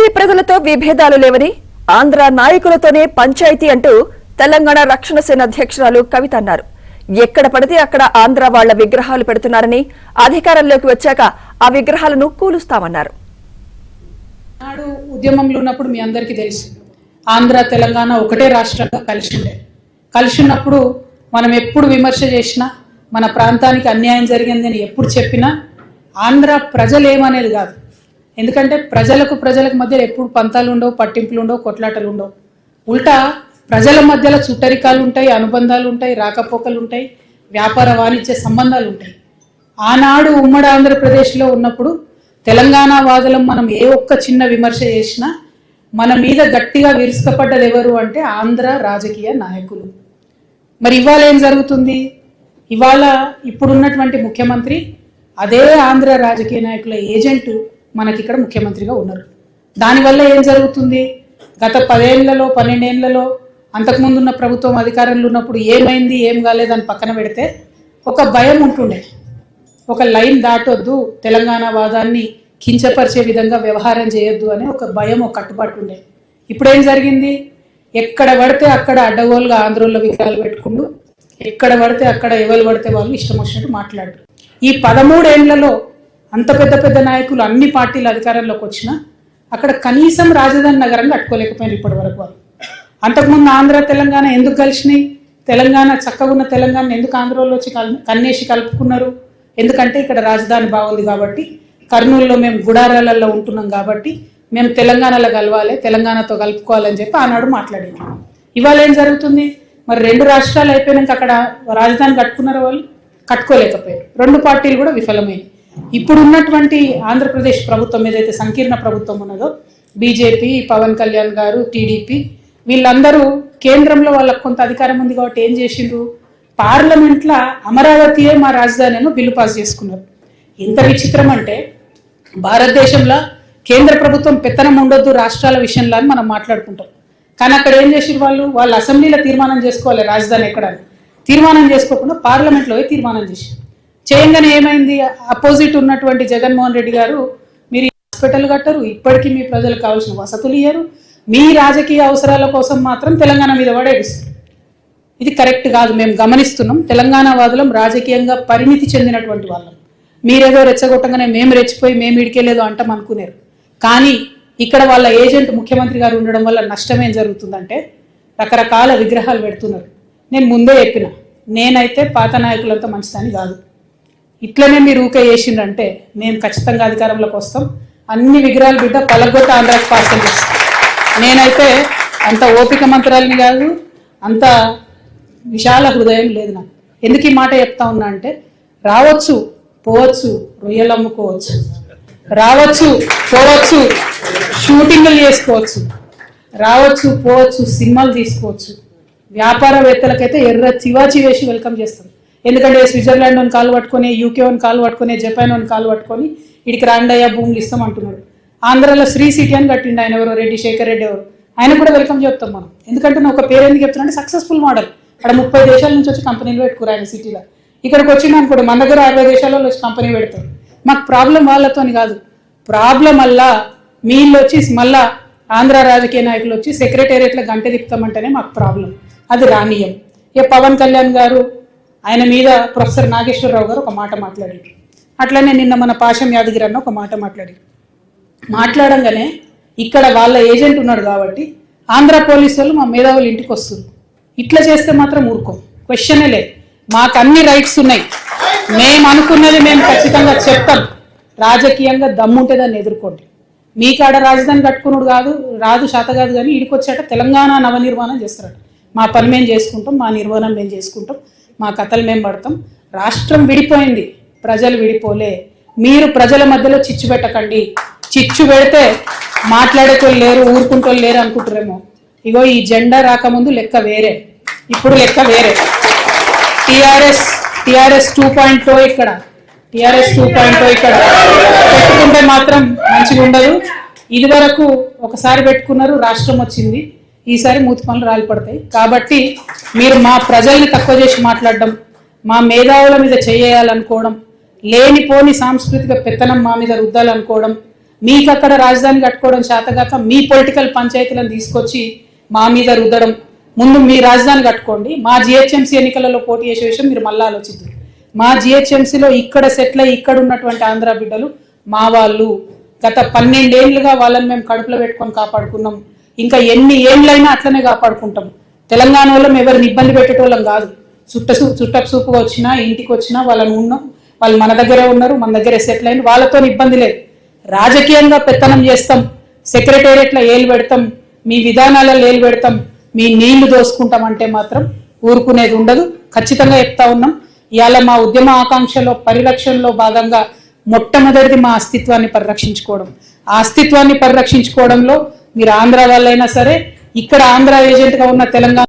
AP ప్రజలతో విభేదాలు లేవని ఆంధ్ర నాయకులతోనే పంచాయతీ అంటూ తెలంగాణ రక్షణ సేన అధ్యక్షురాలు కవిత అన్నారు. ఎక్కడ పడితే అక్కడ ఆంధ్ర వాళ్ల విగ్రహాలు పెడుతున్నారని, అధికారంలోకి వచ్చాక ఆ విగ్రహాలను కూలుస్తామన్నారు. నాడు ఉద్యమంలో ఉన్నప్పుడు మీ అందరికీ తెలుసు, ఆంధ్ర తెలంగాణ ఒకటే రాష్ట్రంగా కలిసి ఉన్నప్పుడు మనం ఎప్పుడు విమర్శ చేసినా, మన ప్రాంతానికి అన్యాయం జరిగిందని ఎప్పుడు చెప్పినా ఆంధ్ర ప్రజలు ఏమనేది కాదు. ఎందుకంటే ప్రజలకు మధ్యలో ఎప్పుడు పంతాలు ఉండవు, పట్టింపులు ఉండవు, కొట్లాటలు ఉండవు. ఉల్టా ప్రజల మధ్యలో చుట్టరికాలు ఉంటాయి, అనుబంధాలు ఉంటాయి, రాకపోకలు ఉంటాయి, వ్యాపార వాణిజ్య సంబంధాలు ఉంటాయి. ఆనాడు ఉమ్మడి ఆంధ్రప్రదేశ్లో ఉన్నప్పుడు తెలంగాణ వాదులం మనం ఏ ఒక్క చిన్న విమర్శ చేసినా మన మీద గట్టిగా విరుచుకుపడ్డది ఎవరు అంటే ఆంధ్ర రాజకీయ నాయకులు. మరి ఇవాళ ఏం జరుగుతుంది? ఇవాళ ఇప్పుడున్నటువంటి ముఖ్యమంత్రి అదే ఆంధ్ర రాజకీయ నాయకుల ఏజెంటు మనకి ఇక్కడ ముఖ్యమంత్రిగా ఉన్నారు. దానివల్ల ఏం జరుగుతుంది? గత 10 ఏళ్లలో 12 ఏళ్లలో అంతకుముందు ఉన్న ప్రభుత్వం అధికారంలో ఉన్నప్పుడు ఏమైంది ఏం కాలేదని పక్కన పెడితే ఒక భయం ఉంటుండే, ఒక లైన్ దాటొద్దు, తెలంగాణ వాదాన్ని కించపరిచే విధంగా వ్యవహారం చేయొద్దు అనే ఒక భయం, ఒక కట్టుబాటు ఉండే. ఇప్పుడేం జరిగింది? ఎక్కడ పడితే అక్కడ అడ్డగోలుగా ఆంధ్రోళ్ళ విగ్రహాలు పెట్టుకుంటూ, ఎక్కడ పడితే అక్కడ ఎవరు పడితే వాళ్ళు ఇష్టం వచ్చినట్టు మాట్లాడారు. ఈ 13 ఏళ్లలో అంత పెద్ద నాయకులు అన్ని పార్టీలు అధికారంలోకి వచ్చినా అక్కడ కనీసం రాజధాని నగరం కట్టుకోలేకపోయినారు ఇప్పటి వరకు వాళ్ళు. అంతకుముందు ఆంధ్ర తెలంగాణ ఎందుకు కలిసినాయి? తెలంగాణ చక్కగా ఉన్న తెలంగాణ ఎందుకు ఆంధ్రలో వచ్చి కన్నేసి కలుపుకున్నారు? ఎందుకంటే ఇక్కడ రాజధాని బాగుంది కాబట్టి, కర్నూలులో మేము గుడారాలలో ఉంటున్నాం కాబట్టి మేము తెలంగాణలో కలవాలి, తెలంగాణతో కలుపుకోవాలని చెప్పి ఆనాడు మాట్లాడారు. ఇవాళ ఏం జరుగుతుంది? మరి 2 రాష్ట్రాలు అయిపోయినాక అక్కడ రాజధాని కట్టుకున్నారు, వాళ్ళు కట్టుకోలేకపోయారు. 2 పార్టీలు కూడా విఫలమైనవి. ఇప్పుడు ఉన్నటువంటి ఆంధ్రప్రదేశ్ ప్రభుత్వం ఏదైతే సంకీర్ణ ప్రభుత్వం ఉన్నదో, బీజేపీ, పవన్ కళ్యాణ్ గారు, టీడీపీ, వీళ్ళందరూ కేంద్రంలో వాళ్ళకు కొంత అధికారం ఉంది కాబట్టి ఏం చేసిండ్రు? పార్లమెంట్లో అమరావతియే మా రాజధాని అని బిల్లు పాస్ చేసుకున్నారు. ఎంత విచిత్రం అంటే, భారతదేశంలో కేంద్ర ప్రభుత్వం పెత్తనం ఉండొద్దు రాష్ట్రాల విషయంలో అని మనం మాట్లాడుకుంటాం. కానీ అక్కడ ఏం చేసిరు? వాళ్ళు అసెంబ్లీలో తీర్మానం చేసుకోవాలి రాజధాని ఎక్కడని. తీర్మానం చేసుకోకుండా పార్లమెంట్లో తీర్మానం చేశారు. చేయంగానే ఏమైంది? అపోజిట్ ఉన్నటువంటి జగన్మోహన్ రెడ్డి గారు, మీరు హాస్పిటల్ కట్టరు, ఇప్పటికీ మీ ప్రజలకు కావాల్సిన వసతులు ఇయ్యరు, మీ రాజకీయ అవసరాల కోసం మాత్రం తెలంగాణ మీద పడేస్తారు. ఇది కరెక్ట్ కాదు. మేము గమనిస్తున్నాం. తెలంగాణ వాదులం రాజకీయంగా పరిణితి చెందినటువంటి వాళ్ళం. మీరేదో రెచ్చగొట్టగానే మేము రెచ్చిపోయి మేము ఇడికెళ్ళేదో అంటాం అనుకున్నారు. కానీ ఇక్కడ వాళ్ళ ఏజెంట్ ముఖ్యమంత్రి గారు ఉండడం వల్ల నష్టం ఏం జరుగుతుందంటే, రకరకాల విగ్రహాలు పెడుతున్నారు. నేను ముందే చెప్పిన, నేనైతే పాత నాయకులంతా మంచిదని కాదు. ఇట్లనే మీరు ఊకే చేసిండ్రంటే మేము ఖచ్చితంగా అధికారంలోకి వస్తాం, అన్ని విగ్రహాలు బిడ్డ పలగొట్ట ఆంధ్రాకి పార్సల్ చేస్తాం. నేనైతే అంత ఓపిక మంత్రాలని కాదు, అంత విశాల హృదయం లేదు నాకు. ఎందుకు ఈ మాట చెప్తా ఉన్నా అంటే, రావచ్చు పోవచ్చు, రొయ్యలు అమ్ముకోవచ్చు, రావచ్చు పోవచ్చు, షూటింగ్లు చేసుకోవచ్చు, రావచ్చు పోవచ్చు, సినిమాలు తీసుకోవచ్చు. వ్యాపారవేత్తలకైతే ఎర్ర చివాచి వేసి వెల్కమ్ చేస్తాం. ఎందుకంటే స్విట్జర్లాండ్ అని కాలు పట్టుకొని, యూకే అని కాలు పట్టుకొని, జపాన్ అని కాలు పట్టుకొని ఇడికి రాండయ్య భూములు ఇస్తాం అంటున్నాడు. ఆంధ్రాలో శ్రీ సిటీ అని కట్టిండు ఆయన, ఎవరో రెడ్డి, శేఖర్ రెడ్డి ఎవరు, ఆయన కూడా వెల్కమ్ చెప్తాం మనం. ఎందుకంటే నేను ఒక పేరు ఎందుకు చెప్తున్నా అంటే, సక్సెస్ఫుల్ మోడల్. అక్కడ 30 దేశాల నుంచి వచ్చి కంపెనీలు పెట్టుకోరు ఆయన సిటీలో. ఇక్కడికి వచ్చిండు అనుకోండి, మన దగ్గర 60 దేశాలలో వచ్చి కంపెనీ పెడతారు. మాకు ప్రాబ్లం వాళ్ళతోని కాదు, ప్రాబ్లం అల్లా మీళ్ళు వచ్చి మళ్ళా ఆంధ్ర రాజకీయ నాయకులు వచ్చి సెక్రటేరియట్లో గంట తిప్పుతామంటేనే మాకు ప్రాబ్లం. అది రానీయం. ఇక పవన్ కళ్యాణ్ గారు, ఆయన మీద ప్రొఫెసర్ నాగేశ్వరరావు గారు ఒక మాట మాట్లాడారు. అట్లనే నిన్న మన పాశం యాదగిరి అన్న ఒక మాట మాట్లాడారు. మాట్లాడంగానే ఇక్కడ వాళ్ళ ఏజెంట్ ఉన్నాడు కాబట్టి ఆంధ్ర పోలీసు వాళ్ళు మా మేధావులు ఇంటికి వస్తారు. ఇట్లా చేస్తే మాత్రం ఊరుకోం, క్వశ్చనే లేదు. మాకు అన్ని రైట్స్ ఉన్నాయి, మేము అనుకున్నది మేము ఖచ్చితంగా చెప్తాం. రాజకీయంగా దమ్ముంటే దాన్ని ఎదుర్కోండి. మీ కాడ రాజధాని కట్టుకున్నాడు రాదు శాత కాదు, కానీ ఇడికి వచ్చాక తెలంగాణ నవనిర్మాణం చేస్తారట. మా పని మేము చేసుకుంటాం, మా నిర్మాణం మేము చేసుకుంటాం, మా కథలు మేము పడతాం. రాష్ట్రం విడిపోయింది, ప్రజలు విడిపోలే. మీరు ప్రజల మధ్యలో చిచ్చు పెట్టకండి. చిచ్చు పెడితే మాట్లాడేటోళ్ళు లేరు, ఊరుకుంటోళ్ళు లేరు అనుకుంటారేమో. ఇగో ఈ జెండా రాకముందు లెక్క వేరే, ఇప్పుడు లెక్క వేరే. టీఆర్ఎస్ 2.0 ఇక్కడ, టీఆర్ఎస్ 2.0 ఇక్కడ పెట్టుకుంటే మాత్రం మంచిగా ఉండదు. ఇది వరకు ఒకసారి పెట్టుకున్నారు, రాష్ట్రం వచ్చింది, ఈసారి మూతి పనులు రాలిపడతాయి. కాబట్టి మీరు మా ప్రజల్ని తక్కువ చేసి మాట్లాడడం, మా మేధావుల మీద చేయాలనుకోవడం, లేనిపోని సాంస్కృతిక పెత్తనం మా మీద రుద్దాలనుకోవడం, మీకు అక్కడ రాజధాని కట్టుకోవడం చేతగాక మీ పొలిటికల్ పంచాయతీలను తీసుకొచ్చి మా మీద రుద్దడం. ముందు మీ రాజధాని కట్టుకోండి, మా జిహెచ్ఎంసీ ఎన్నికలలో పోటీ చేసే విషయం మీరు మళ్ళీ ఆలోచిద్దాం. మా జిహెచ్ఎంసీలో ఇక్కడ సెటిల్ అయ్యి ఇక్కడ ఉన్నటువంటి ఆంధ్ర బిడ్డలు మా వాళ్ళు. గత 12 ఏళ్ళుగా వాళ్ళని మేము కడుపులో పెట్టుకొని కాపాడుకున్నాం. ఇంకా ఎన్ని ఏళ్ళైనా అట్లనే కాపాడుకుంటాం. తెలంగాణ వాళ్ళం ఎవరిని ఇబ్బంది పెట్టేటోళ్ళం కాదు. చుట్టపు చూపుగా వచ్చినా ఇంటికి వచ్చినా వాళ్ళని ఉన్నాం, వాళ్ళు మన దగ్గరే ఉన్నారు, మన దగ్గరే సెటిల్ అయింది, వాళ్ళతో ఇబ్బంది లేదు. రాజకీయంగా పెత్తనం చేస్తాం, సెక్రటేరియట్లో ఏలు పెడతాం, మీ విధానాలలో ఏలు పెడతాం, మీ నీళ్లు దోసుకుంటాం అంటే మాత్రం ఊరుకునేది ఉండదు. ఖచ్చితంగా చెప్తా ఉన్నాం. ఇవాళ మా ఉద్యమ ఆకాంక్షలో పరిరక్షణలో భాగంగా మొట్టమొదటిది మా అస్తిత్వాన్ని పరిరక్షించుకోవడం. ఆ అస్తిత్వాన్ని పరిరక్షించుకోవడంలో మీరు ఆంధ్ర వాళ్ళైనా సరే, ఇక్కడ ఆంధ్ర ఏజెంట్గా ఉన్న తెలంగాణ